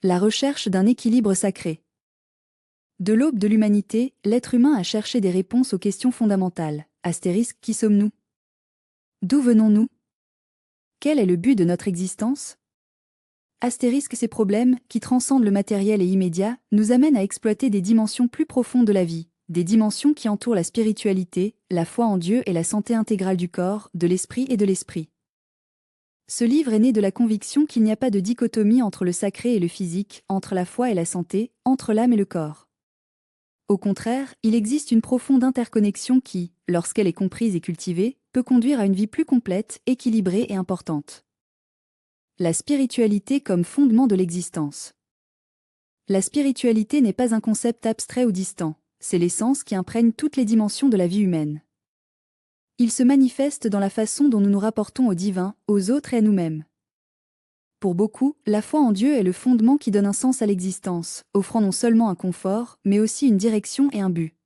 La recherche d'un équilibre sacré. De l'aube de l'humanité, l'être humain a cherché des réponses aux questions fondamentales. Astérisque, qui sommes-nous? D'où venons-nous? Quel est le but de notre existence? Astérisque, ces problèmes, qui transcendent le matériel et immédiat, nous amènent à exploiter des dimensions plus profondes de la vie, des dimensions qui entourent la spiritualité, la foi en Dieu et la santé intégrale du corps, de l'esprit et de l'esprit. Ce livre est né de la conviction qu'il n'y a pas de dichotomie entre le sacré et le physique, entre la foi et la santé, entre l'âme et le corps. Au contraire, il existe une profonde interconnexion qui, lorsqu'elle est comprise et cultivée, peut conduire à une vie plus complète, équilibrée et importante. La spiritualité comme fondement de l'existence. La spiritualité n'est pas un concept abstrait ou distant, c'est l'essence qui imprègne toutes les dimensions de la vie humaine. Il se manifeste dans la façon dont nous nous rapportons au divin, aux autres et à nous-mêmes. Pour beaucoup, la foi en Dieu est le fondement qui donne un sens à l'existence, offrant non seulement un confort, mais aussi une direction et un but.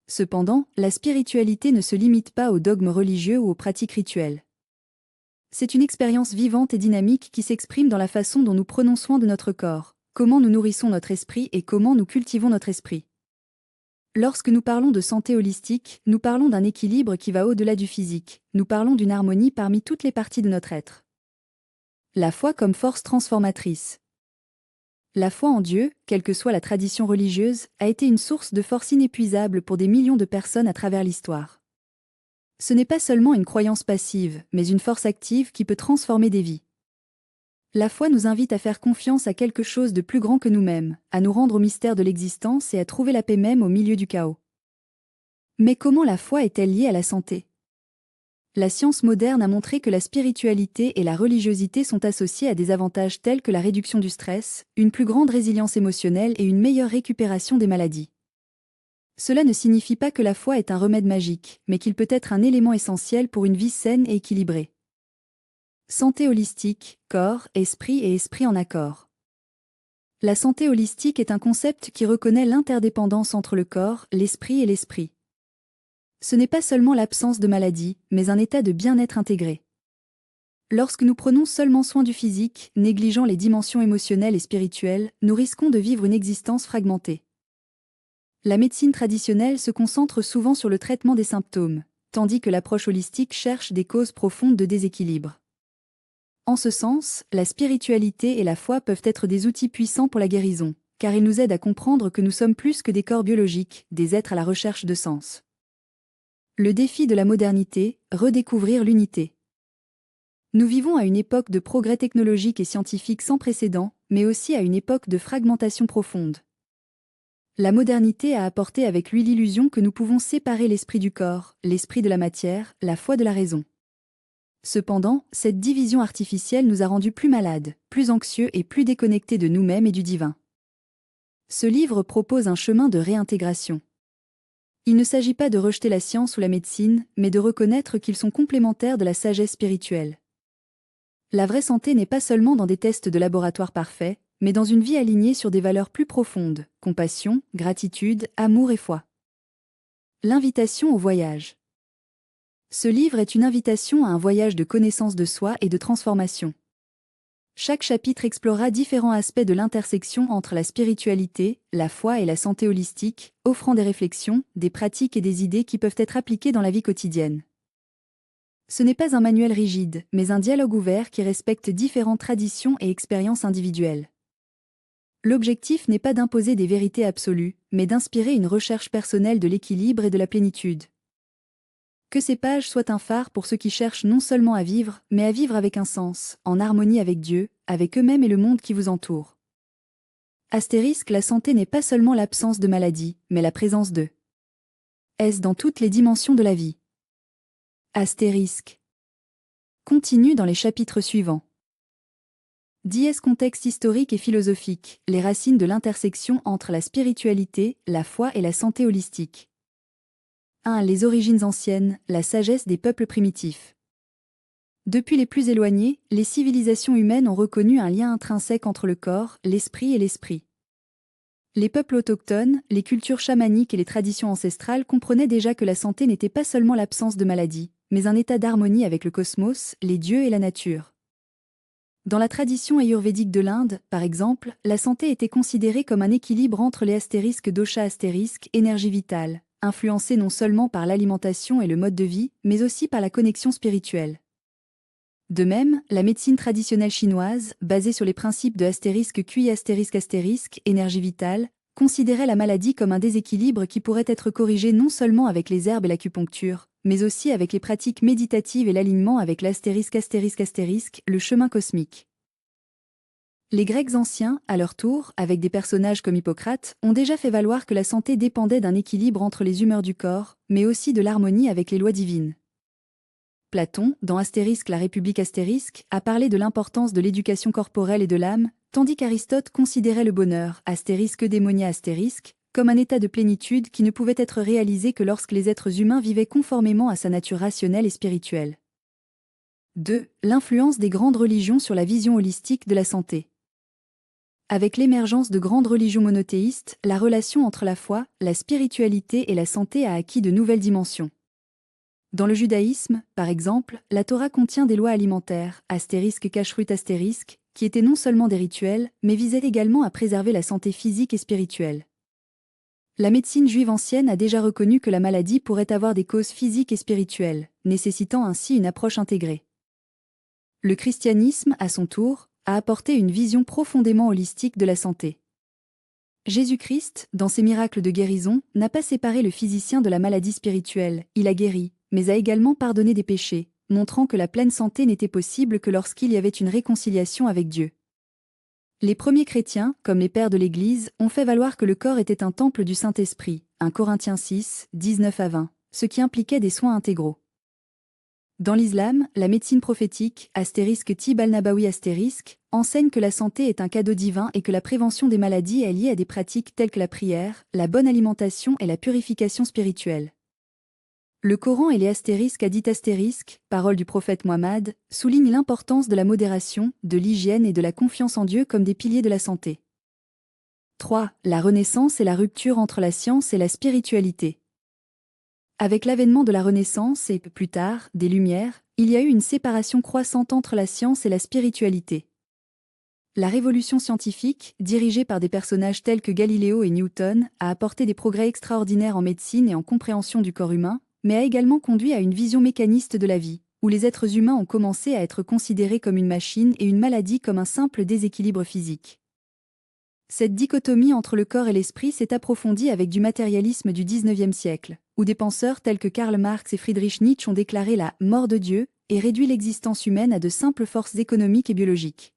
Cependant, la spiritualité ne se limite pas aux dogmes religieux ou aux pratiques rituelles. C'est une expérience vivante et dynamique qui s'exprime dans la façon dont nous prenons soin de notre corps, comment nous nourrissons notre esprit et comment nous cultivons notre esprit. Lorsque nous parlons de santé holistique, nous parlons d'un équilibre qui va au-delà du physique, nous parlons d'une harmonie parmi toutes les parties de notre être. La foi comme force transformatrice. La foi en Dieu, quelle que soit la tradition religieuse, a été une source de force inépuisable pour des millions de personnes à travers l'histoire. Ce n'est pas seulement une croyance passive, mais une force active qui peut transformer des vies. La foi nous invite à faire confiance à quelque chose de plus grand que nous-mêmes, à nous rendre au mystère de l'existence et à trouver la paix même au milieu du chaos. Mais comment la foi est-elle liée à la santé? La science moderne a montré que la spiritualité et la religiosité sont associées à des avantages tels que la réduction du stress, une plus grande résilience émotionnelle et une meilleure récupération des maladies. Cela ne signifie pas que la foi est un remède magique, mais qu'il peut être un élément essentiel pour une vie saine et équilibrée. Santé holistique, corps, esprit et esprit en accord. La santé holistique est un concept qui reconnaît l'interdépendance entre le corps, l'esprit et l'esprit. Ce n'est pas seulement l'absence de maladie, mais un état de bien-être intégré. Lorsque nous prenons seulement soin du physique, négligeant les dimensions émotionnelles et spirituelles, nous risquons de vivre une existence fragmentée. La médecine traditionnelle se concentre souvent sur le traitement des symptômes, tandis que l'approche holistique cherche des causes profondes de déséquilibre. En ce sens, la spiritualité et la foi peuvent être des outils puissants pour la guérison, car ils nous aident à comprendre que nous sommes plus que des corps biologiques, des êtres à la recherche de sens. Le défi de la modernité, redécouvrir l'unité. Nous vivons à une époque de progrès technologique et scientifique sans précédent, mais aussi à une époque de fragmentation profonde. La modernité a apporté avec lui l'illusion que nous pouvons séparer l'esprit du corps, l'esprit de la matière, la foi de la raison. Cependant, cette division artificielle nous a rendus plus malades, plus anxieux et plus déconnectés de nous-mêmes et du divin. Ce livre propose un chemin de réintégration. Il ne s'agit pas de rejeter la science ou la médecine, mais de reconnaître qu'ils sont complémentaires de la sagesse spirituelle. La vraie santé n'est pas seulement dans des tests de laboratoire parfaits, mais dans une vie alignée sur des valeurs plus profondes, compassion, gratitude, amour et foi. L'invitation au voyage. Ce livre est une invitation à un voyage de connaissance de soi et de transformation. Chaque chapitre explorera différents aspects de l'intersection entre la spiritualité, la foi et la santé holistique, offrant des réflexions, des pratiques et des idées qui peuvent être appliquées dans la vie quotidienne. Ce n'est pas un manuel rigide, mais un dialogue ouvert qui respecte différentes traditions et expériences individuelles. L'objectif n'est pas d'imposer des vérités absolues, mais d'inspirer une recherche personnelle de l'équilibre et de la plénitude. Que ces pages soient un phare pour ceux qui cherchent non seulement à vivre, mais à vivre avec un sens, en harmonie avec Dieu, avec eux-mêmes et le monde qui vous entoure. Astérisque, la santé n'est pas seulement l'absence de maladie, mais la présence de S dans toutes les dimensions de la vie. Astérisque. Continue dans les chapitres suivants. Contexte historique et philosophique, les racines de l'intersection entre la spiritualité, la foi et la santé holistique. 1. Les origines anciennes, la sagesse des peuples primitifs. Depuis les plus éloignés, les civilisations humaines ont reconnu un lien intrinsèque entre le corps, l'esprit et l'esprit. Les peuples autochtones, les cultures chamaniques et les traditions ancestrales comprenaient déjà que la santé n'était pas seulement l'absence de maladie, mais un état d'harmonie avec le cosmos, les dieux et la nature. Dans la tradition ayurvédique de l'Inde, par exemple, la santé était considérée comme un équilibre entre les astérisques dosha astérisque, énergie vitale, influencée non seulement par l'alimentation et le mode de vie, mais aussi par la connexion spirituelle. De même, la médecine traditionnelle chinoise, basée sur les principes de astérisque QI astérisque astérisque, énergie vitale, considérait la maladie comme un déséquilibre qui pourrait être corrigé non seulement avec les herbes et l'acupuncture, mais aussi avec les pratiques méditatives et l'alignement avec l'astérisque astérisque astérisque, le chemin cosmique. Les Grecs anciens, à leur tour, avec des personnages comme Hippocrate, ont déjà fait valoir que la santé dépendait d'un équilibre entre les humeurs du corps, mais aussi de l'harmonie avec les lois divines. Platon, dans Astérisque la République astérisque, a parlé de l'importance de l'éducation corporelle et de l'âme, tandis qu'Aristote considérait le bonheur, astérisque démonia astérisque, comme un état de plénitude qui ne pouvait être réalisé que lorsque les êtres humains vivaient conformément à sa nature rationnelle et spirituelle. 2. L'influence des grandes religions sur la vision holistique de la santé. Avec l'émergence de grandes religions monothéistes, la relation entre la foi, la spiritualité et la santé a acquis de nouvelles dimensions. Dans le judaïsme, par exemple, la Torah contient des lois alimentaires, astérisque kashrut astérisque, qui étaient non seulement des rituels, mais visaient également à préserver la santé physique et spirituelle. La médecine juive ancienne a déjà reconnu que la maladie pourrait avoir des causes physiques et spirituelles, nécessitant ainsi une approche intégrée. Le christianisme, à son tour, a apporté une vision profondément holistique de la santé. Jésus-Christ, dans ses miracles de guérison, n'a pas séparé le physicien de la maladie spirituelle, il a guéri, mais a également pardonné des péchés, montrant que la pleine santé n'était possible que lorsqu'il y avait une réconciliation avec Dieu. Les premiers chrétiens, comme les pères de l'Église, ont fait valoir que le corps était un temple du Saint-Esprit, 1 Corinthiens 6, 19 à 20, ce qui impliquait des soins intégraux. Dans l'islam, la médecine prophétique, astérisque Tib al-Nabawi astérisque, enseigne que la santé est un cadeau divin et que la prévention des maladies est liée à des pratiques telles que la prière, la bonne alimentation et la purification spirituelle. Le Coran et les astérisques hadiths astérisques, paroles du prophète Mohammed, soulignent l'importance de la modération, de l'hygiène et de la confiance en Dieu comme des piliers de la santé. 3. La Renaissance et la rupture entre la science et la spiritualité. Avec l'avènement de la Renaissance et, plus tard, des Lumières, il y a eu une séparation croissante entre la science et la spiritualité. La révolution scientifique, dirigée par des personnages tels que Galiléo et Newton, a apporté des progrès extraordinaires en médecine et en compréhension du corps humain, mais a également conduit à une vision mécaniste de la vie, où les êtres humains ont commencé à être considérés comme une machine et une maladie comme un simple déséquilibre physique. Cette dichotomie entre le corps et l'esprit s'est approfondie avec du matérialisme du XIXe siècle, où des penseurs tels que Karl Marx et Friedrich Nietzsche ont déclaré la « mort de Dieu » et réduit l'existence humaine à de simples forces économiques et biologiques.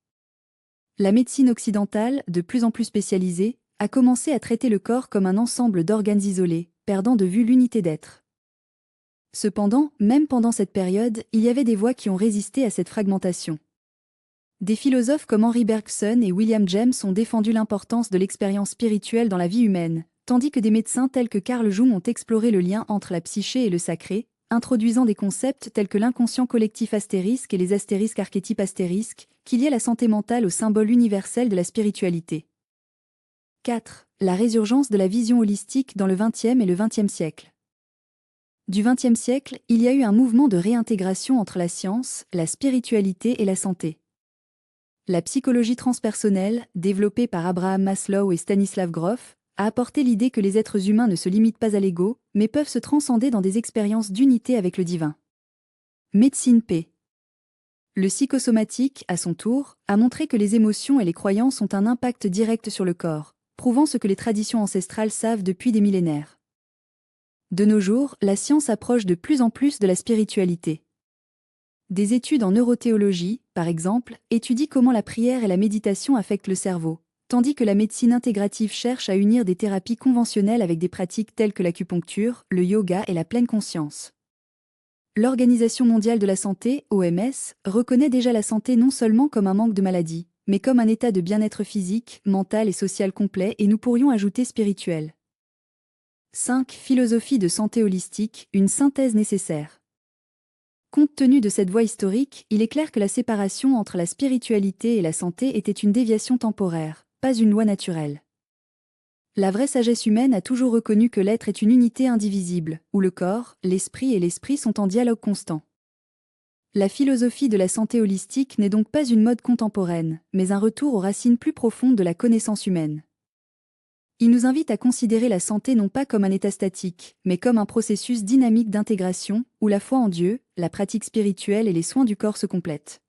La médecine occidentale, de plus en plus spécialisée, a commencé à traiter le corps comme un ensemble d'organes isolés, perdant de vue l'unité d'être. Cependant, même pendant cette période, il y avait des voix qui ont résisté à cette fragmentation. Des philosophes comme Henri Bergson et William James ont défendu l'importance de l'expérience spirituelle dans la vie humaine, tandis que des médecins tels que Carl Jung ont exploré le lien entre la psyché et le sacré, introduisant des concepts tels que l'inconscient collectif astérisque et les astérisques archétypes astérisques, qui liaient la santé mentale au symbole universel de la spiritualité. 4. La résurgence de la vision holistique dans le XXe et le XXe siècle. Du XXe siècle, il y a eu un mouvement de réintégration entre la science, la spiritualité et la santé. La psychologie transpersonnelle, développée par Abraham Maslow et Stanislav Grof, a apporté l'idée que les êtres humains ne se limitent pas à l'ego, mais peuvent se transcender dans des expériences d'unité avec le divin. Médecine P. Le psychosomatique, à son tour, a montré que les émotions et les croyances ont un impact direct sur le corps, prouvant ce que les traditions ancestrales savent depuis des millénaires. De nos jours, la science approche de plus en plus de la spiritualité. Des études en neurothéologie, par exemple, étudient comment la prière et la méditation affectent le cerveau, tandis que la médecine intégrative cherche à unir des thérapies conventionnelles avec des pratiques telles que l'acupuncture, le yoga et la pleine conscience. L'Organisation mondiale de la santé, OMS, reconnaît déjà la santé non seulement comme un manque de maladie, mais comme un état de bien-être physique, mental et social complet, et nous pourrions ajouter spirituel. 5. Philosophie de santé holistique, une synthèse nécessaire. Compte tenu de cette voie historique, il est clair que la séparation entre la spiritualité et la santé était une déviation temporaire, pas une loi naturelle. La vraie sagesse humaine a toujours reconnu que l'être est une unité indivisible, où le corps, l'esprit et l'esprit sont en dialogue constant. La philosophie de la santé holistique n'est donc pas une mode contemporaine, mais un retour aux racines plus profondes de la connaissance humaine. Il nous invite à considérer la santé non pas comme un état statique, mais comme un processus dynamique d'intégration, où la foi en Dieu, la pratique spirituelle et les soins du corps se complètent.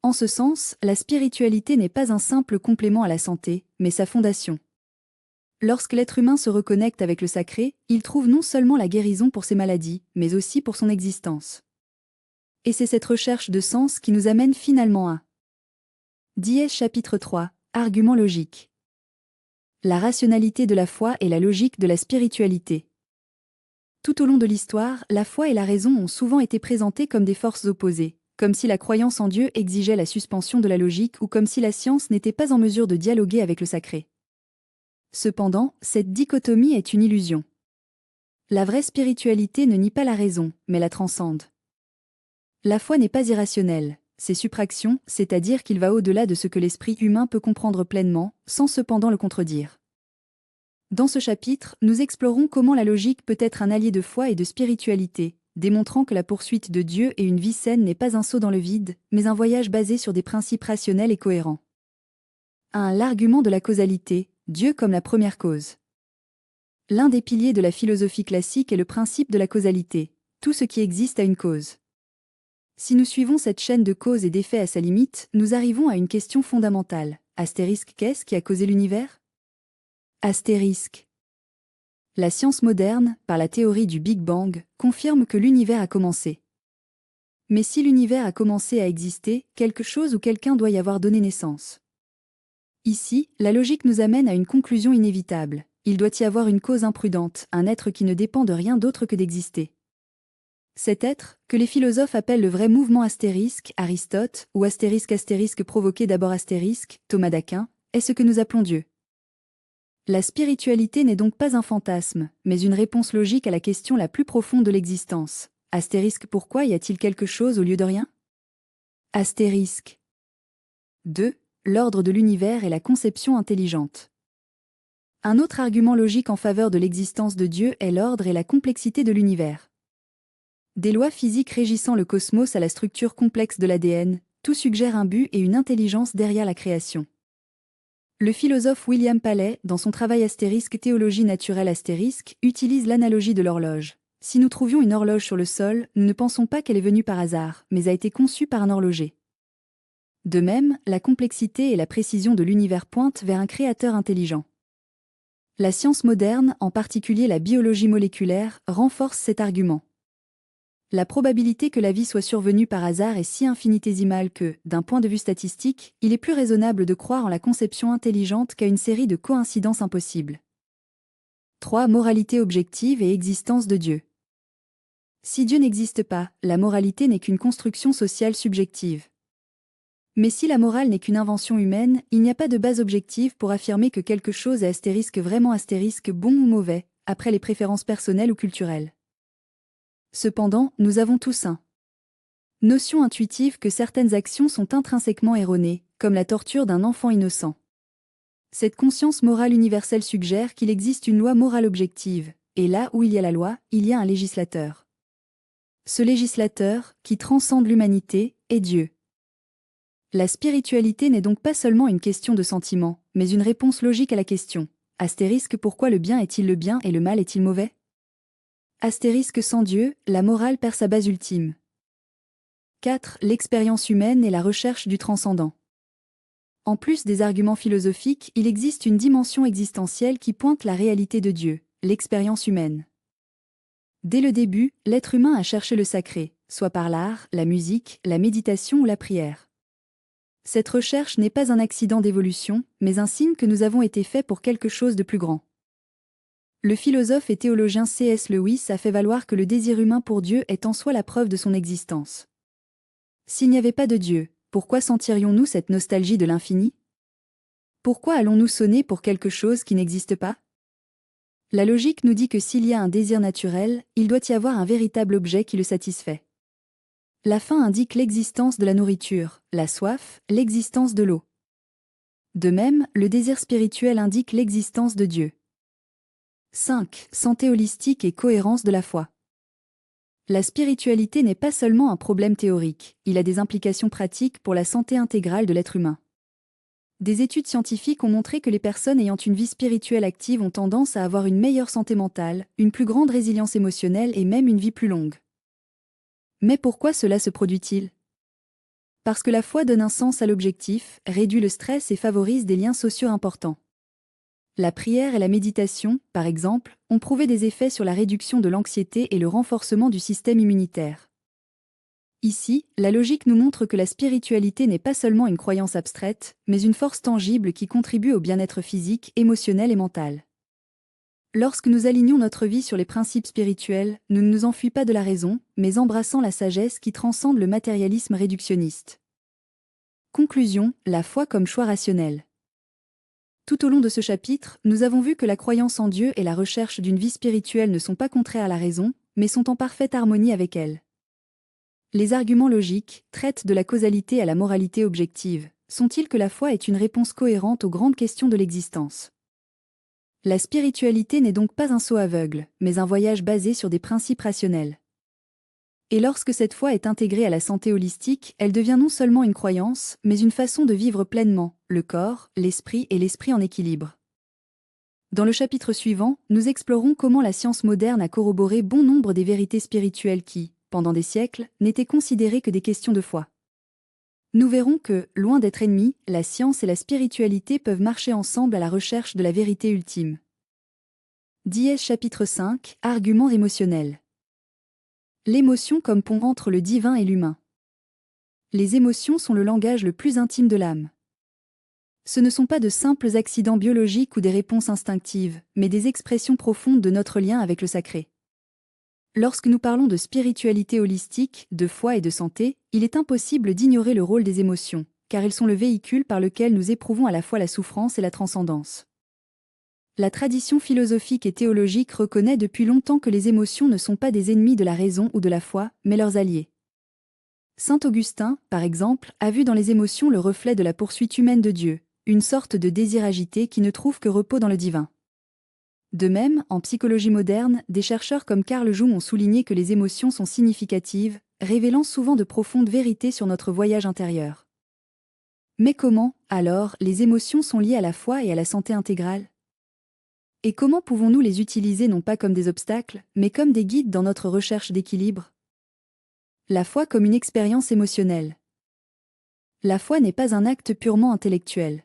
En ce sens, la spiritualité n'est pas un simple complément à la santé, mais sa fondation. Lorsque l'être humain se reconnecte avec le sacré, il trouve non seulement la guérison pour ses maladies, mais aussi pour son existence. Et c'est cette recherche de sens qui nous amène finalement à Dièse chapitre 3, argument logique. La rationalité de la foi et la logique de la spiritualité. Tout au long de l'histoire, la foi et la raison ont souvent été présentées comme des forces opposées, comme si la croyance en Dieu exigeait la suspension de la logique ou comme si la science n'était pas en mesure de dialoguer avec le sacré. Cependant, cette dichotomie est une illusion. La vraie spiritualité ne nie pas la raison, mais la transcende. La foi n'est pas irrationnelle, c'est supraction, c'est-à-dire qu'il va au-delà de ce que l'esprit humain peut comprendre pleinement, sans cependant le contredire. Dans ce chapitre, nous explorons comment la logique peut être un allié de foi et de spiritualité, démontrant que la poursuite de Dieu et une vie saine n'est pas un saut dans le vide, mais un voyage basé sur des principes rationnels et cohérents. 1. L'argument de la causalité, Dieu comme la première cause. L'un des piliers de la philosophie classique est le principe de la causalité. Tout ce qui existe a une cause. Si nous suivons cette chaîne de causes et d'effets à sa limite, nous arrivons à une question fondamentale. Qu'est-ce qui a causé l'univers? La science moderne, par la théorie du Big Bang, confirme que l'univers a commencé. Mais si l'univers a commencé à exister, quelque chose ou quelqu'un doit y avoir donné naissance. Ici, la logique nous amène à une conclusion inévitable. Il doit y avoir une cause imprudente, un être qui ne dépend de rien d'autre que d'exister. Cet être, que les philosophes appellent le vrai mouvement Aristote, ou provoqué d'abord Thomas d'Aquin, est ce que nous appelons Dieu. La spiritualité n'est donc pas un fantasme, mais une réponse logique à la question la plus profonde de l'existence. Pourquoi y a-t-il quelque chose au lieu de rien? 2. L'ordre de l'univers et la conception intelligente. Un autre argument logique en faveur de l'existence de Dieu est l'ordre et la complexité de l'univers. Des lois physiques régissant le cosmos à la structure complexe de l'ADN, tout suggère un but et une intelligence derrière la création. Le philosophe William Paley, dans son travail Théologie naturelle utilise l'analogie de l'horloge. Si nous trouvions une horloge sur le sol, nous ne pensons pas qu'elle est venue par hasard, mais a été conçue par un horloger. De même, la complexité et la précision de l'univers pointent vers un créateur intelligent. La science moderne, en particulier la biologie moléculaire, renforce cet argument. La probabilité que la vie soit survenue par hasard est si infinitésimale que, d'un point de vue statistique, il est plus raisonnable de croire en la conception intelligente qu'à une série de coïncidences impossibles. 3. Moralité objective et existence de Dieu. Si Dieu n'existe pas, la moralité n'est qu'une construction sociale subjective. Mais si la morale n'est qu'une invention humaine, il n'y a pas de base objective pour affirmer que quelque chose est vraiment bon ou mauvais, après les préférences personnelles ou culturelles. Cependant, nous avons tous un notion intuitive que certaines actions sont intrinsèquement erronées, comme la torture d'un enfant innocent. Cette conscience morale universelle suggère qu'il existe une loi morale objective, et là où il y a la loi, il y a un législateur. Ce législateur, qui transcende l'humanité, est Dieu. La spiritualité n'est donc pas seulement une question de sentiment, mais une réponse logique à la question. Pourquoi le bien est-il le bien et le mal est-il mauvais? Sans Dieu, la morale perd sa base ultime. 4. L'expérience humaine et la recherche du transcendant. En plus des arguments philosophiques, il existe une dimension existentielle qui pointe la réalité de Dieu, l'expérience humaine. Dès le début, l'être humain a cherché le sacré, soit par l'art, la musique, la méditation ou la prière. Cette recherche n'est pas un accident d'évolution, mais un signe que nous avons été faits pour quelque chose de plus grand. Le philosophe et théologien C.S. Lewis a fait valoir que le désir humain pour Dieu est en soi la preuve de son existence. S'il n'y avait pas de Dieu, pourquoi sentirions-nous cette nostalgie de l'infini? Pourquoi allons-nous sonner pour quelque chose qui n'existe pas? La logique nous dit que s'il y a un désir naturel, il doit y avoir un véritable objet qui le satisfait. La faim indique l'existence de la nourriture, la soif, l'existence de l'eau. De même, le désir spirituel indique l'existence de Dieu. 5. Santé holistique et cohérence de la foi. La spiritualité n'est pas seulement un problème théorique, il a des implications pratiques pour la santé intégrale de l'être humain. Des études scientifiques ont montré que les personnes ayant une vie spirituelle active ont tendance à avoir une meilleure santé mentale, une plus grande résilience émotionnelle et même une vie plus longue. Mais pourquoi cela se produit-il? Parce que la foi donne un sens à l'objectif, réduit le stress et favorise des liens sociaux importants. La prière et la méditation, par exemple, ont prouvé des effets sur la réduction de l'anxiété et le renforcement du système immunitaire. Ici, la logique nous montre que la spiritualité n'est pas seulement une croyance abstraite, mais une force tangible qui contribue au bien-être physique, émotionnel et mental. Lorsque nous alignons notre vie sur les principes spirituels, nous ne nous enfuis pas de la raison, mais embrassant la sagesse qui transcende le matérialisme réductionniste. Conclusion, la foi comme choix rationnel. Tout au long de ce chapitre, nous avons vu que la croyance en Dieu et la recherche d'une vie spirituelle ne sont pas contraires à la raison, mais sont en parfaite harmonie avec elle. Les arguments logiques traitent de la causalité à la moralité objective. Sont-ils que la foi est une réponse cohérente aux grandes questions de l'existence? La spiritualité n'est donc pas un saut aveugle, mais un voyage basé sur des principes rationnels. Et lorsque cette foi est intégrée à la santé holistique, elle devient non seulement une croyance, mais une façon de vivre pleinement, le corps, l'esprit et l'esprit en équilibre. Dans le chapitre suivant, nous explorons comment la science moderne a corroboré bon nombre des vérités spirituelles qui, pendant des siècles, n'étaient considérées que des questions de foi. Nous verrons que, loin d'être ennemies, la science et la spiritualité peuvent marcher ensemble à la recherche de la vérité ultime. Dièse chapitre 5, arguments émotionnels. L'émotion comme pont entre le divin et l'humain. Les émotions sont le langage le plus intime de l'âme. Ce ne sont pas de simples accidents biologiques ou des réponses instinctives, mais des expressions profondes de notre lien avec le sacré. Lorsque nous parlons de spiritualité holistique, de foi et de santé, il est impossible d'ignorer le rôle des émotions, car elles sont le véhicule par lequel nous éprouvons à la fois la souffrance et la transcendance. La tradition philosophique et théologique reconnaît depuis longtemps que les émotions ne sont pas des ennemis de la raison ou de la foi, mais leurs alliés. Saint Augustin, par exemple, a vu dans les émotions le reflet de la poursuite humaine de Dieu, une sorte de désir agité qui ne trouve que repos dans le divin. De même, en psychologie moderne, des chercheurs comme Carl Jung ont souligné que les émotions sont significatives, révélant souvent de profondes vérités sur notre voyage intérieur. Mais comment, alors, les émotions sont liées à la foi et à la santé intégrale? Et comment pouvons-nous les utiliser non pas comme des obstacles, mais comme des guides dans notre recherche d'équilibre? La foi comme une expérience émotionnelle. La foi n'est pas un acte purement intellectuel.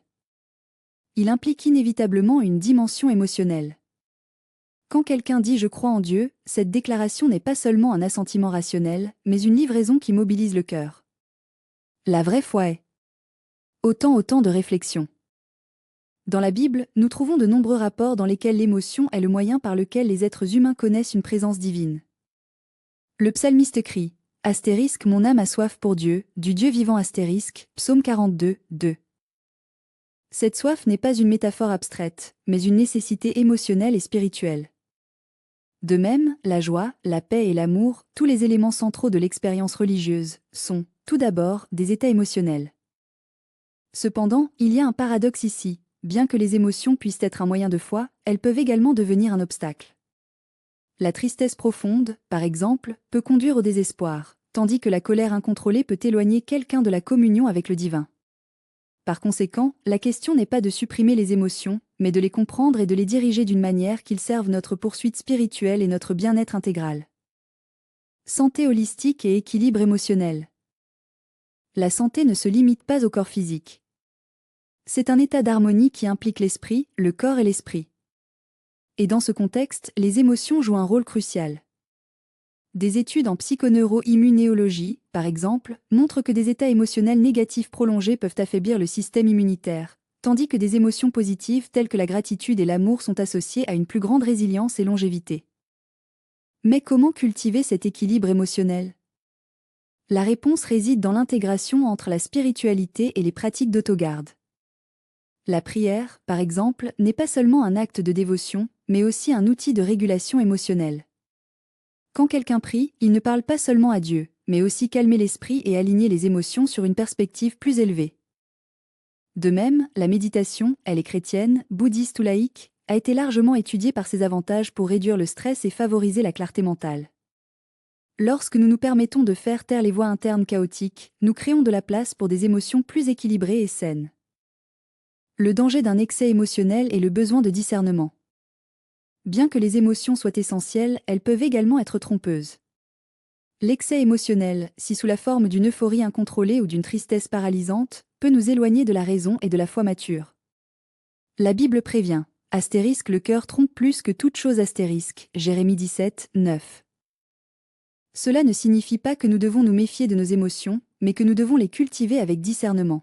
Il implique inévitablement une dimension émotionnelle. Quand quelqu'un dit « je crois en Dieu », cette déclaration n'est pas seulement un assentiment rationnel, mais une livraison qui mobilise le cœur. La vraie foi est autant de réflexion. Dans la Bible, nous trouvons de nombreux rapports dans lesquels l'émotion est le moyen par lequel les êtres humains connaissent une présence divine. Le psalmiste crie « mon âme a soif pour Dieu, du Dieu vivant ». Psaume 42, 2. Cette soif n'est pas une métaphore abstraite, mais une nécessité émotionnelle et spirituelle. De même, la joie, la paix et l'amour, tous les éléments centraux de l'expérience religieuse, sont, tout d'abord, des états émotionnels. Cependant, il y a un paradoxe ici. Bien que les émotions puissent être un moyen de foi, elles peuvent également devenir un obstacle. La tristesse profonde, par exemple, peut conduire au désespoir, tandis que la colère incontrôlée peut éloigner quelqu'un de la communion avec le divin. Par conséquent, la question n'est pas de supprimer les émotions, mais de les comprendre et de les diriger d'une manière qu'ils servent notre poursuite spirituelle et notre bien-être intégral. Santé holistique et équilibre émotionnel. La santé ne se limite pas au corps physique. C'est un état d'harmonie qui implique l'esprit, le corps et l'esprit. Et dans ce contexte, les émotions jouent un rôle crucial. Des études en psychoneuroimmunologie, par exemple, montrent que des états émotionnels négatifs prolongés peuvent affaiblir le système immunitaire, tandis que des émotions positives telles que la gratitude et l'amour sont associées à une plus grande résilience et longévité. Mais comment cultiver cet équilibre émotionnel? La réponse réside dans l'intégration entre la spiritualité et les pratiques d'autogarde. La prière, par exemple, n'est pas seulement un acte de dévotion, mais aussi un outil de régulation émotionnelle. Quand quelqu'un prie, il ne parle pas seulement à Dieu, mais aussi calmer l'esprit et aligner les émotions sur une perspective plus élevée. De même, la méditation, elle est chrétienne, bouddhiste ou laïque, a été largement étudiée par ses avantages pour réduire le stress et favoriser la clarté mentale. Lorsque nous nous permettons de faire taire les voix internes chaotiques, nous créons de la place pour des émotions plus équilibrées et saines. Le danger d'un excès émotionnel est le besoin de discernement. Bien que les émotions soient essentielles, elles peuvent également être trompeuses. L'excès émotionnel, si sous la forme d'une euphorie incontrôlée ou d'une tristesse paralysante, peut nous éloigner de la raison et de la foi mature. La Bible prévient, astérisque le cœur trompe plus que toute chose astérisque, Jérémie 17, 9. Cela ne signifie pas que nous devons nous méfier de nos émotions, mais que nous devons les cultiver avec discernement.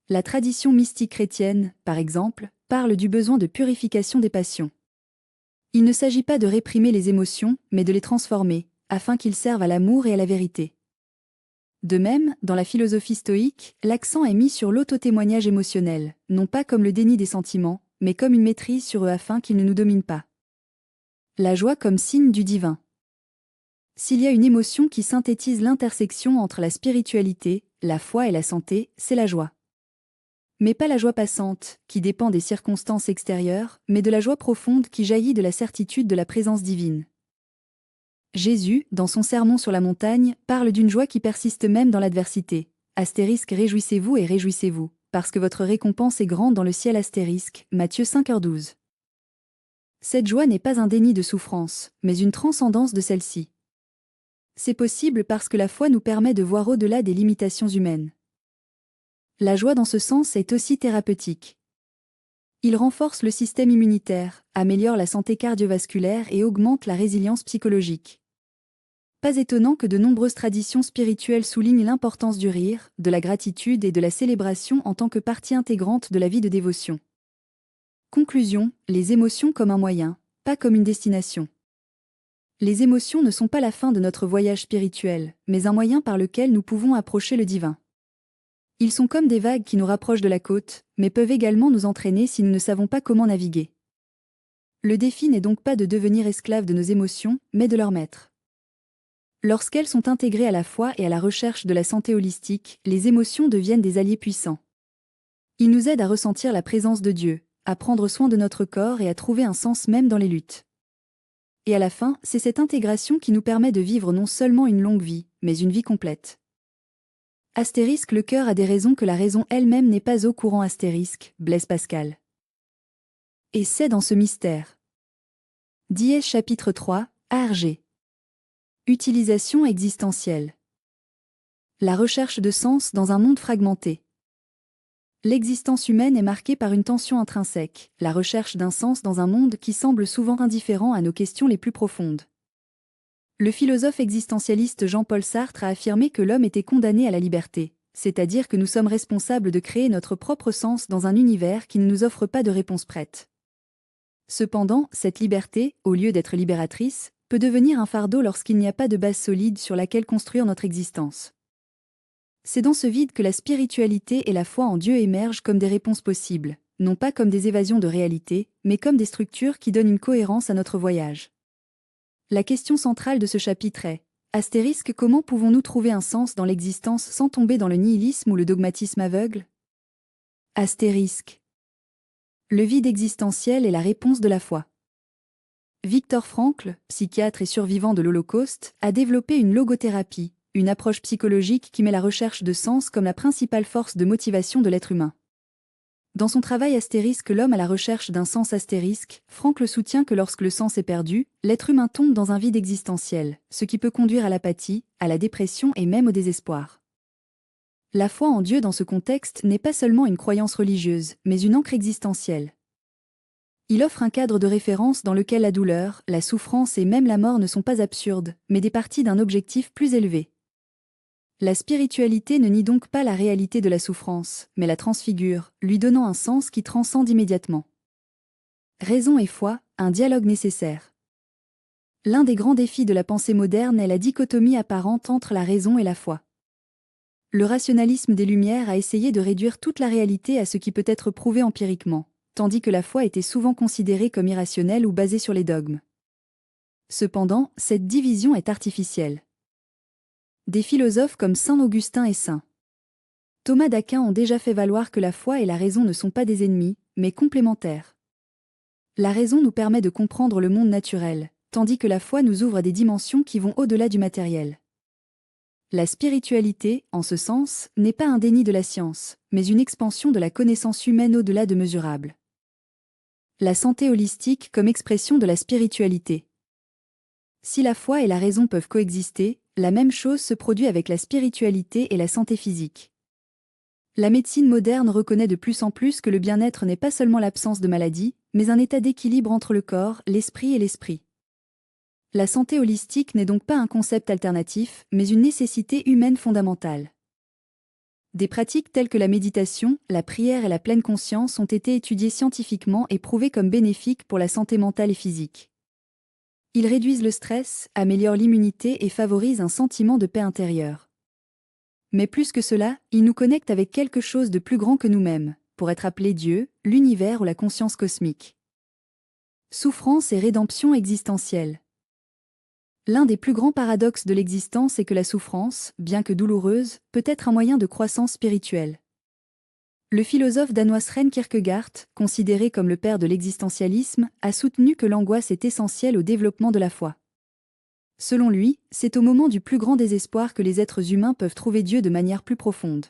La tradition mystique chrétienne, par exemple, parle du besoin de purification des passions. Il ne s'agit pas de réprimer les émotions, mais de les transformer, afin qu'ils servent à l'amour et à la vérité. De même, dans la philosophie stoïque, l'accent est mis sur l'auto-témoignage émotionnel, non pas comme le déni des sentiments, mais comme une maîtrise sur eux afin qu'ils ne nous dominent pas. La joie comme signe du divin. S'il y a une émotion qui synthétise l'intersection entre la spiritualité, la foi et la santé, c'est la joie. Mais pas la joie passante, qui dépend des circonstances extérieures, mais de la joie profonde qui jaillit de la certitude de la présence divine. Jésus, dans son sermon sur la montagne, parle d'une joie qui persiste même dans l'adversité. Astérisque réjouissez-vous et réjouissez-vous, parce que votre récompense est grande dans le ciel astérisque, Matthieu 5h12. Cette joie n'est pas un déni de souffrance, mais une transcendance de celle-ci. C'est possible parce que la foi nous permet de voir au-delà des limitations humaines. La joie dans ce sens est aussi thérapeutique. Il renforce le système immunitaire, améliore la santé cardiovasculaire et augmente la résilience psychologique. Pas étonnant que de nombreuses traditions spirituelles soulignent l'importance du rire, de la gratitude et de la célébration en tant que partie intégrante de la vie de dévotion. Conclusion, les émotions comme un moyen, pas comme une destination. Les émotions ne sont pas la fin de notre voyage spirituel, mais un moyen par lequel nous pouvons approcher le divin. Ils sont comme des vagues qui nous rapprochent de la côte, mais peuvent également nous entraîner si nous ne savons pas comment naviguer. Le défi n'est donc pas de devenir esclave de nos émotions, mais de leur maître. Lorsqu'elles sont intégrées à la foi et à la recherche de la santé holistique, les émotions deviennent des alliés puissants. Ils nous aident à ressentir la présence de Dieu, à prendre soin de notre corps et à trouver un sens même dans les luttes. Et à la fin, c'est cette intégration qui nous permet de vivre non seulement une longue vie, mais une vie complète. Astérisque le cœur a des raisons que la raison elle-même n'est pas au courant astérisque, Blaise Pascal. Et c'est dans ce mystère. Dièse chapitre 3, ARG. Utilisation existentielle. La recherche de sens dans un monde fragmenté. L'existence humaine est marquée par une tension intrinsèque, la recherche d'un sens dans un monde qui semble souvent indifférent à nos questions les plus profondes. Le philosophe existentialiste Jean-Paul Sartre a affirmé que l'homme était condamné à la liberté, c'est-à-dire que nous sommes responsables de créer notre propre sens dans un univers qui ne nous offre pas de réponse prête. Cependant, cette liberté, au lieu d'être libératrice, peut devenir un fardeau lorsqu'il n'y a pas de base solide sur laquelle construire notre existence. C'est dans ce vide que la spiritualité et la foi en Dieu émergent comme des réponses possibles, non pas comme des évasions de réalité, mais comme des structures qui donnent une cohérence à notre voyage. La question centrale de ce chapitre est, astérisque, comment pouvons-nous trouver un sens dans l'existence sans tomber dans le nihilisme ou le dogmatisme aveugle? Astérisque. Le vide existentiel est la réponse de la foi. Viktor Frankl, psychiatre et survivant de l'Holocauste, a développé une logothérapie, une approche psychologique qui met la recherche de sens comme la principale force de motivation de l'être humain. Dans son travail astérisque L'homme à la recherche d'un sens astérisque, Frankl soutient que lorsque le sens est perdu, l'être humain tombe dans un vide existentiel, ce qui peut conduire à l'apathie, à la dépression et même au désespoir. La foi en Dieu dans ce contexte n'est pas seulement une croyance religieuse, mais une ancre existentielle. Il offre un cadre de référence dans lequel la douleur, la souffrance et même la mort ne sont pas absurdes, mais des parties d'un objectif plus élevé. La spiritualité ne nie donc pas la réalité de la souffrance, mais la transfigure, lui donnant un sens qui transcende immédiatement. Raison et foi, un dialogue nécessaire. L'un des grands défis de la pensée moderne est la dichotomie apparente entre la raison et la foi. Le rationalisme des Lumières a essayé de réduire toute la réalité à ce qui peut être prouvé empiriquement, tandis que la foi était souvent considérée comme irrationnelle ou basée sur les dogmes. Cependant, cette division est artificielle. Des philosophes comme Saint Augustin et Saint Thomas d'Aquin ont déjà fait valoir que la foi et la raison ne sont pas des ennemis, mais complémentaires. La raison nous permet de comprendre le monde naturel, tandis que la foi nous ouvre à des dimensions qui vont au-delà du matériel. La spiritualité, en ce sens, n'est pas un déni de la science, mais une expansion de la connaissance humaine au-delà de mesurables. La santé holistique comme expression de la spiritualité. Si la foi et la raison peuvent coexister, la même chose se produit avec la spiritualité et la santé physique. La médecine moderne reconnaît de plus en plus que le bien-être n'est pas seulement l'absence de maladie, mais un état d'équilibre entre le corps, l'esprit et l'esprit. La santé holistique n'est donc pas un concept alternatif, mais une nécessité humaine fondamentale. Des pratiques telles que la méditation, la prière et la pleine conscience ont été étudiées scientifiquement et prouvées comme bénéfiques pour la santé mentale et physique. Ils réduisent le stress, améliorent l'immunité et favorisent un sentiment de paix intérieure. Mais plus que cela, ils nous connectent avec quelque chose de plus grand que nous-mêmes, pour être appelé Dieu, l'univers ou la conscience cosmique. Souffrance et rédemption existentielle. L'un des plus grands paradoxes de l'existence est que la souffrance, bien que douloureuse, peut être un moyen de croissance spirituelle. Le philosophe danois Søren Kierkegaard, considéré comme le père de l'existentialisme, a soutenu que l'angoisse est essentielle au développement de la foi. Selon lui, c'est au moment du plus grand désespoir que les êtres humains peuvent trouver Dieu de manière plus profonde.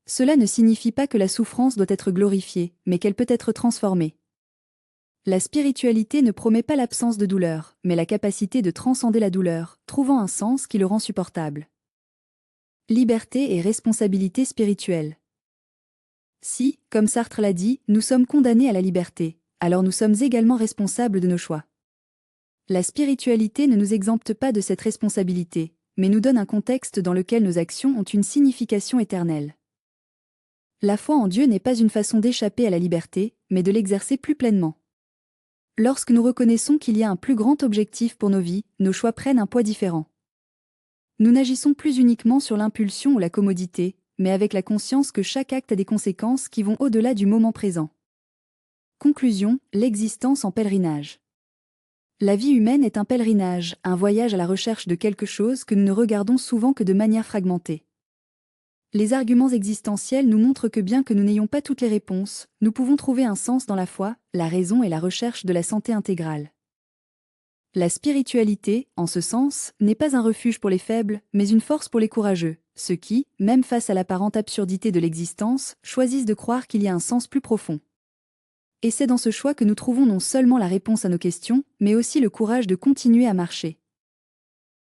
Cela ne signifie pas que la souffrance doit être glorifiée, mais qu'elle peut être transformée. La spiritualité ne promet pas l'absence de douleur, mais la capacité de transcender la douleur, trouvant un sens qui le rend supportable. Liberté et responsabilité spirituelle. Si, comme Sartre l'a dit, nous sommes condamnés à la liberté, alors nous sommes également responsables de nos choix. La spiritualité ne nous exempte pas de cette responsabilité, mais nous donne un contexte dans lequel nos actions ont une signification éternelle. La foi en Dieu n'est pas une façon d'échapper à la liberté, mais de l'exercer plus pleinement. Lorsque nous reconnaissons qu'il y a un plus grand objectif pour nos vies, nos choix prennent un poids différent. Nous n'agissons plus uniquement sur l'impulsion ou la commodité, mais avec la conscience que chaque acte a des conséquences qui vont au-delà du moment présent. Conclusion, l'existence en pèlerinage. La vie humaine est un pèlerinage, un voyage à la recherche de quelque chose que nous ne regardons souvent que de manière fragmentée. Les arguments existentiels nous montrent que bien que nous n'ayons pas toutes les réponses, nous pouvons trouver un sens dans la foi, la raison et la recherche de la santé intégrale. La spiritualité, en ce sens, n'est pas un refuge pour les faibles, mais une force pour les courageux, ceux qui, même face à l'apparente absurdité de l'existence, choisissent de croire qu'il y a un sens plus profond. Et c'est dans ce choix que nous trouvons non seulement la réponse à nos questions, mais aussi le courage de continuer à marcher.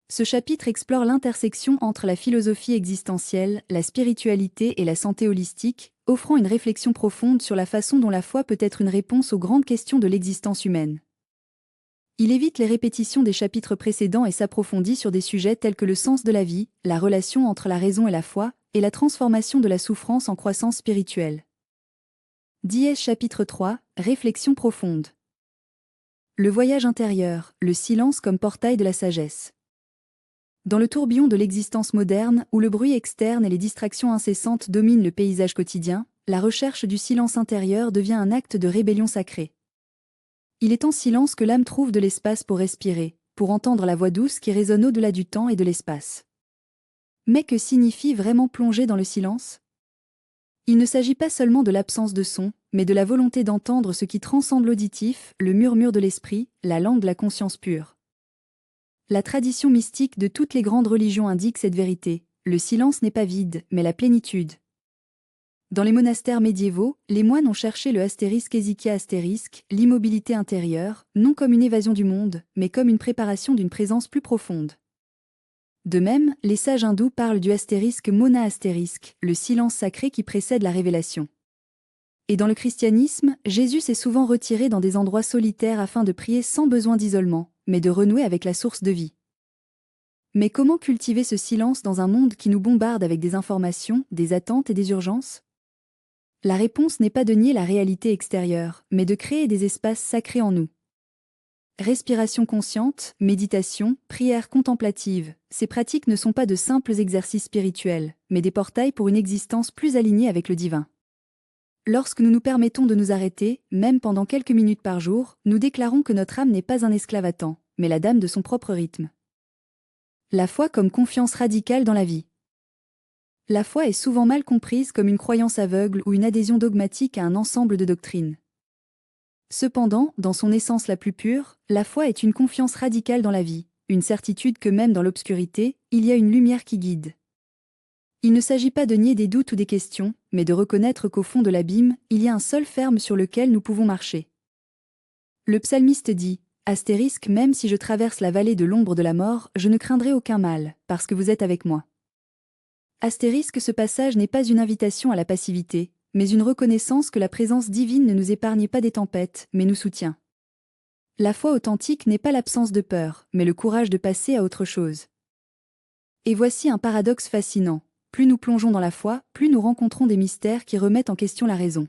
Ce chapitre explore l'intersection entre la philosophie existentielle, la spiritualité et la santé holistique, offrant une réflexion profonde sur la façon dont la foi peut être une réponse aux grandes questions de l'existence humaine. Il évite les répétitions des chapitres précédents et s'approfondit sur des sujets tels que le sens de la vie, la relation entre la raison et la foi, et la transformation de la souffrance en croissance spirituelle. Dièse chapitre 3, Réflexion profonde. Le voyage intérieur, le silence comme portail de la sagesse. Dans le tourbillon de l'existence moderne, où le bruit externe et les distractions incessantes dominent le paysage quotidien, la recherche du silence intérieur devient un acte de rébellion sacrée. Il est en silence que l'âme trouve de l'espace pour respirer, pour entendre la voix douce qui résonne au-delà du temps et de l'espace. Mais que signifie vraiment plonger dans le silence ? Il ne s'agit pas seulement de l'absence de son, mais de la volonté d'entendre ce qui transcende l'auditif, le murmure de l'esprit, la langue de la conscience pure. La tradition mystique de toutes les grandes religions indique cette vérité, le silence n'est pas vide, mais la plénitude. Dans les monastères médiévaux, les moines ont cherché le *hesychia*, l'immobilité intérieure, non comme une évasion du monde, mais comme une préparation d'une présence plus profonde. De même, les sages hindous parlent du *mona*, le silence sacré qui précède la révélation. Et dans le christianisme, Jésus s'est souvent retiré dans des endroits solitaires afin de prier sans besoin d'isolement, mais de renouer avec la source de vie. Mais comment cultiver ce silence dans un monde qui nous bombarde avec des informations, des attentes et des urgences ? La réponse n'est pas de nier la réalité extérieure, mais de créer des espaces sacrés en nous. Respiration consciente, méditation, prière contemplative, ces pratiques ne sont pas de simples exercices spirituels, mais des portails pour une existence plus alignée avec le divin. Lorsque nous nous permettons de nous arrêter, même pendant quelques minutes par jour, nous déclarons que notre âme n'est pas un esclave à temps, mais la dame de son propre rythme. La foi comme confiance radicale dans la vie. La foi est souvent mal comprise comme une croyance aveugle ou une adhésion dogmatique à un ensemble de doctrines. Cependant, dans son essence la plus pure, la foi est une confiance radicale dans la vie, une certitude que même dans l'obscurité, il y a une lumière qui guide. Il ne s'agit pas de nier des doutes ou des questions, mais de reconnaître qu'au fond de l'abîme, il y a un sol ferme sur lequel nous pouvons marcher. Le psalmiste dit, astérisque, même si je traverse la vallée de l'ombre de la mort, je ne craindrai aucun mal, parce que vous êtes avec moi. Astérisque, ce passage n'est pas une invitation à la passivité, mais une reconnaissance que la présence divine ne nous épargne pas des tempêtes, mais nous soutient. La foi authentique n'est pas l'absence de peur, mais le courage de passer à autre chose. Et voici un paradoxe fascinant. Plus nous plongeons dans la foi, plus nous rencontrons des mystères qui remettent en question la raison.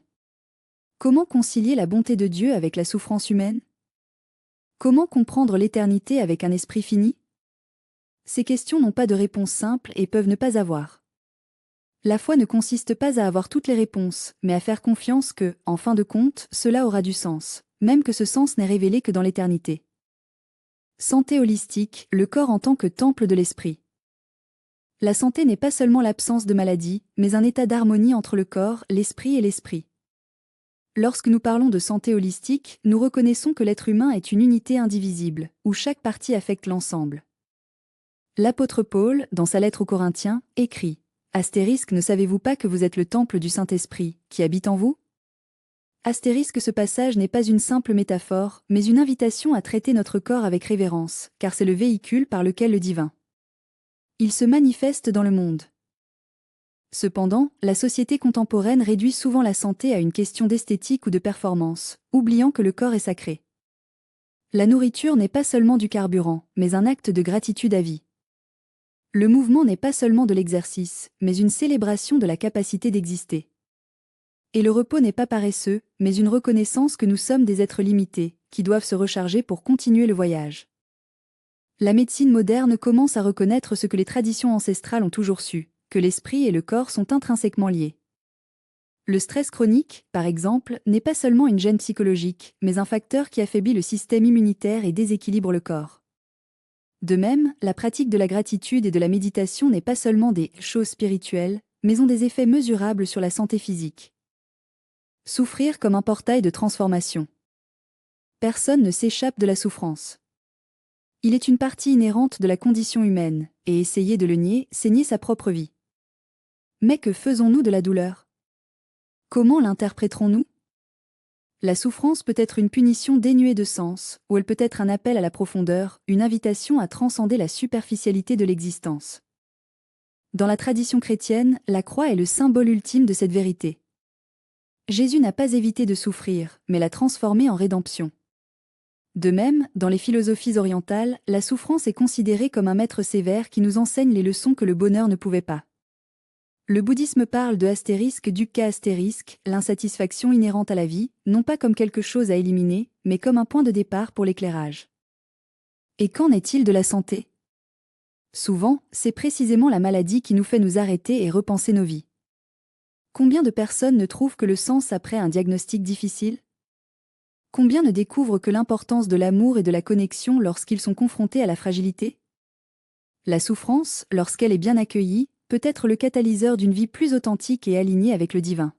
Comment concilier la bonté de Dieu avec la souffrance humaine? Comment comprendre l'éternité avec un esprit fini? Ces questions n'ont pas de réponse simple et peuvent ne pas avoir. La foi ne consiste pas à avoir toutes les réponses, mais à faire confiance que, en fin de compte, cela aura du sens, même que ce sens n'est révélé que dans l'éternité. Santé holistique, le corps en tant que temple de l'esprit. La santé n'est pas seulement l'absence de maladie, mais un état d'harmonie entre le corps, l'esprit et l'esprit. Lorsque nous parlons de santé holistique, nous reconnaissons que l'être humain est une unité indivisible, où chaque partie affecte l'ensemble. L'apôtre Paul, dans sa lettre aux Corinthiens, écrit « Astérisque, ne savez-vous pas que vous êtes le temple du Saint-Esprit, qui habite en vous ?» Astérisque, ce passage n'est pas une simple métaphore, mais une invitation à traiter notre corps avec révérence, car c'est le véhicule par lequel le divin il se manifeste dans le monde. Cependant, la société contemporaine réduit souvent la santé à une question d'esthétique ou de performance, oubliant que le corps est sacré. La nourriture n'est pas seulement du carburant, mais un acte de gratitude à vie. Le mouvement n'est pas seulement de l'exercice, mais une célébration de la capacité d'exister. Et le repos n'est pas paresseux, mais une reconnaissance que nous sommes des êtres limités, qui doivent se recharger pour continuer le voyage. La médecine moderne commence à reconnaître ce que les traditions ancestrales ont toujours su, que l'esprit et le corps sont intrinsèquement liés. Le stress chronique, par exemple, n'est pas seulement une gêne psychologique, mais un facteur qui affaiblit le système immunitaire et déséquilibre le corps. De même, la pratique de la gratitude et de la méditation n'est pas seulement des choses spirituelles, mais ont des effets mesurables sur la santé physique. Souffrir comme un portail de transformation. Personne ne s'échappe de la souffrance. Il est une partie inhérente de la condition humaine, et essayer de le nier, c'est nier sa propre vie. Mais que faisons-nous de la douleur? Comment l'interpréterons-nous? La souffrance peut être une punition dénuée de sens, ou elle peut être un appel à la profondeur, une invitation à transcender la superficialité de l'existence. Dans la tradition chrétienne, la croix est le symbole ultime de cette vérité. Jésus n'a pas évité de souffrir, mais l'a transformé en rédemption. De même, dans les philosophies orientales, la souffrance est considérée comme un maître sévère qui nous enseigne les leçons que le bonheur ne pouvait pas. Le bouddhisme parle de astérisque dukkha astérisque, l'insatisfaction inhérente à la vie, non pas comme quelque chose à éliminer, mais comme un point de départ pour l'éclairage. Et qu'en est-il de la santé? Souvent, c'est précisément la maladie qui nous fait nous arrêter et repenser nos vies. Combien de personnes ne trouvent que le sens après un diagnostic difficile? Combien ne découvrent que l'importance de l'amour et de la connexion lorsqu'ils sont confrontés à la fragilité? La souffrance, lorsqu'elle est bien accueillie, peut être le catalyseur d'une vie plus authentique et alignée avec le divin.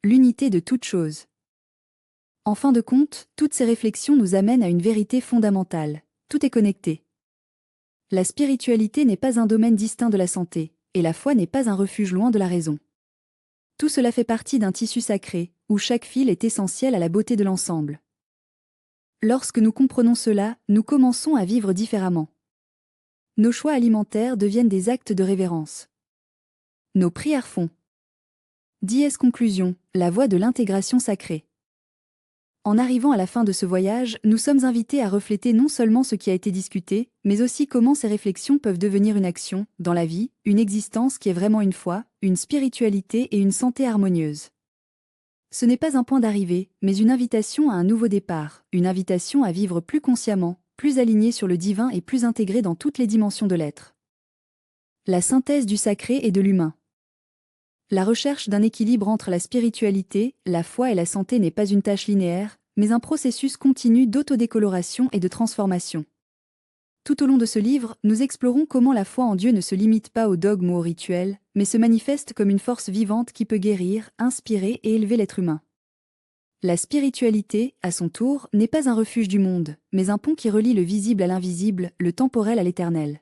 L'unité de toute chose. En fin de compte, toutes ces réflexions nous amènent à une vérité fondamentale. Tout est connecté. La spiritualité n'est pas un domaine distinct de la santé, et la foi n'est pas un refuge loin de la raison. Tout cela fait partie d'un tissu sacré, où chaque fil est essentiel à la beauté de l'ensemble. Lorsque nous comprenons cela, nous commençons à vivre différemment. Nos choix alimentaires deviennent des actes de révérence. Nos prières font. Dièse conclusion, la voie de l'intégration sacrée. En arrivant à la fin de ce voyage, nous sommes invités à refléter non seulement ce qui a été discuté, mais aussi comment ces réflexions peuvent devenir une action, dans la vie, une existence qui est vraiment une foi, une spiritualité et une santé harmonieuse. Ce n'est pas un point d'arrivée, mais une invitation à un nouveau départ, une invitation à vivre plus consciemment, plus aligné sur le divin et plus intégré dans toutes les dimensions de l'être. La synthèse du sacré et de l'humain. La recherche d'un équilibre entre la spiritualité, la foi et la santé n'est pas une tâche linéaire, mais un processus continu d'autodécoloration et de transformation. Tout au long de ce livre, nous explorons comment la foi en Dieu ne se limite pas aux dogmes ou aux rituels, mais se manifeste comme une force vivante qui peut guérir, inspirer et élever l'être humain. La spiritualité, à son tour, n'est pas un refuge du monde, mais un pont qui relie le visible à l'invisible, le temporel à l'éternel.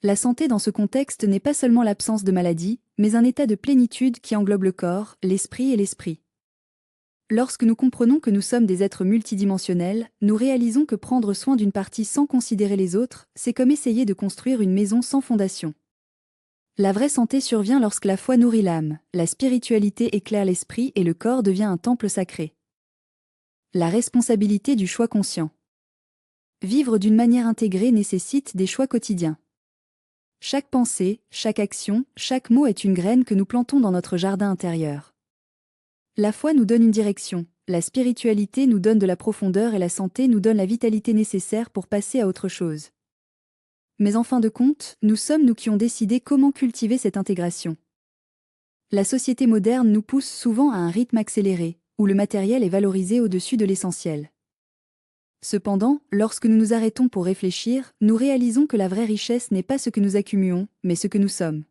La santé dans ce contexte n'est pas seulement l'absence de maladie, mais un état de plénitude qui englobe le corps, l'esprit et l'esprit. Lorsque nous comprenons que nous sommes des êtres multidimensionnels, nous réalisons que prendre soin d'une partie sans considérer les autres, c'est comme essayer de construire une maison sans fondation. La vraie santé survient lorsque la foi nourrit l'âme, la spiritualité éclaire l'esprit et le corps devient un temple sacré. La responsabilité du choix conscient. Vivre d'une manière intégrée nécessite des choix quotidiens. Chaque pensée, chaque action, chaque mot est une graine que nous plantons dans notre jardin intérieur. La foi nous donne une direction, la spiritualité nous donne de la profondeur et la santé nous donne la vitalité nécessaire pour passer à autre chose. Mais en fin de compte, nous sommes nous qui ont décidé comment cultiver cette intégration. La société moderne nous pousse souvent à un rythme accéléré, où le matériel est valorisé au-dessus de l'essentiel. Cependant, lorsque nous nous arrêtons pour réfléchir, nous réalisons que la vraie richesse n'est pas ce que nous accumulons, mais ce que nous sommes.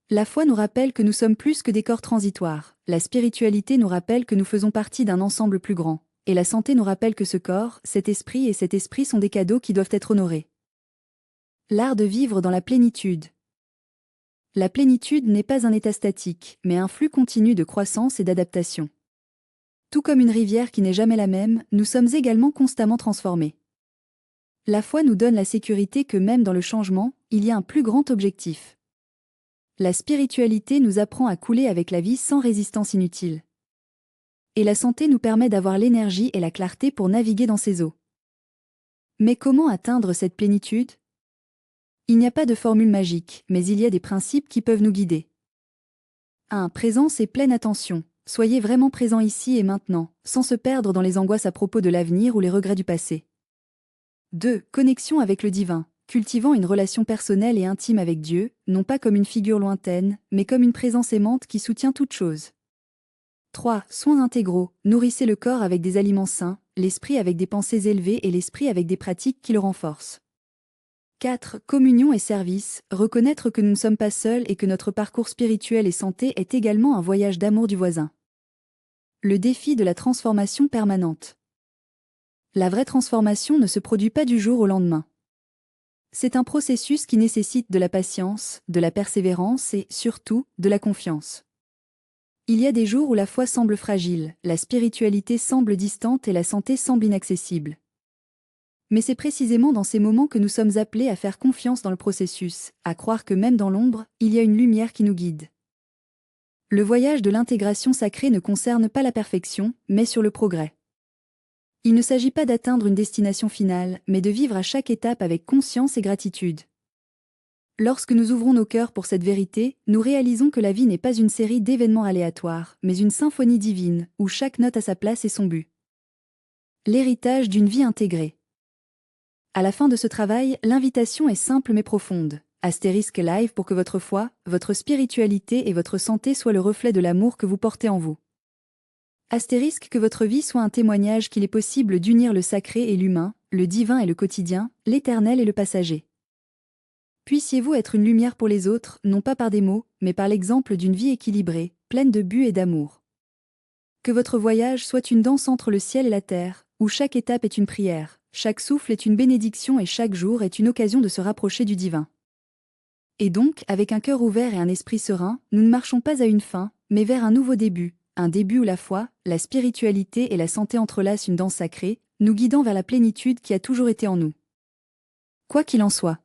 La foi nous rappelle que nous sommes plus que des corps transitoires, la spiritualité nous rappelle que nous faisons partie d'un ensemble plus grand, et la santé nous rappelle que ce corps, cet esprit et cet esprit sont des cadeaux qui doivent être honorés. L'art de vivre dans la plénitude. La plénitude n'est pas un état statique, mais un flux continu de croissance et d'adaptation. Tout comme une rivière qui n'est jamais la même, nous sommes également constamment transformés. La foi nous donne la sécurité que même dans le changement, il y a un plus grand objectif. La spiritualité nous apprend à couler avec la vie sans résistance inutile. Et la santé nous permet d'avoir l'énergie et la clarté pour naviguer dans ces eaux. Mais comment atteindre cette plénitude? Il n'y a pas de formule magique, mais il y a des principes qui peuvent nous guider. 1. Présence et pleine attention. Soyez vraiment présent ici et maintenant, sans se perdre dans les angoisses à propos de l'avenir ou les regrets du passé. 2. Connexion avec le divin. Cultivant une relation personnelle et intime avec Dieu, non pas comme une figure lointaine, mais comme une présence aimante qui soutient toute chose. 3. Soins intégraux. Nourrissez le corps avec des aliments sains, l'esprit avec des pensées élevées et l'esprit avec des pratiques qui le renforcent. 4. Communion et service. Reconnaître que nous ne sommes pas seuls et que notre parcours spirituel et santé est également un voyage d'amour du voisin. Le défi de la transformation permanente. La vraie transformation ne se produit pas du jour au lendemain. C'est un processus qui nécessite de la patience, de la persévérance et, surtout, de la confiance. Il y a des jours où la foi semble fragile, la spiritualité semble distante et la santé semble inaccessible. Mais c'est précisément dans ces moments que nous sommes appelés à faire confiance dans le processus, à croire que même dans l'ombre, il y a une lumière qui nous guide. Le voyage de l'intégration sacrée ne concerne pas la perfection, mais sur le progrès. Il ne s'agit pas d'atteindre une destination finale, mais de vivre à chaque étape avec conscience et gratitude. Lorsque nous ouvrons nos cœurs pour cette vérité, nous réalisons que la vie n'est pas une série d'événements aléatoires, mais une symphonie divine, où chaque note a sa place et son but. L'héritage d'une vie intégrée. À la fin de ce travail, l'invitation est simple mais profonde. *live pour que votre foi, votre spiritualité et votre santé soient le reflet de l'amour que vous portez en vous. Que votre vie soit un témoignage qu'il est possible d'unir le sacré et l'humain, le divin et le quotidien, l'éternel et le passager. Puissiez-vous être une lumière pour les autres, non pas par des mots, mais par l'exemple d'une vie équilibrée, pleine de but et d'amour. Que votre voyage soit une danse entre le ciel et la terre, où chaque étape est une prière, chaque souffle est une bénédiction et chaque jour est une occasion de se rapprocher du divin. Et donc, avec un cœur ouvert et un esprit serein, nous ne marchons pas à une fin, mais vers un nouveau début, un début où la foi, la spiritualité et la santé entrelacent une danse sacrée, nous guidant vers la plénitude qui a toujours été en nous. Quoi qu'il en soit.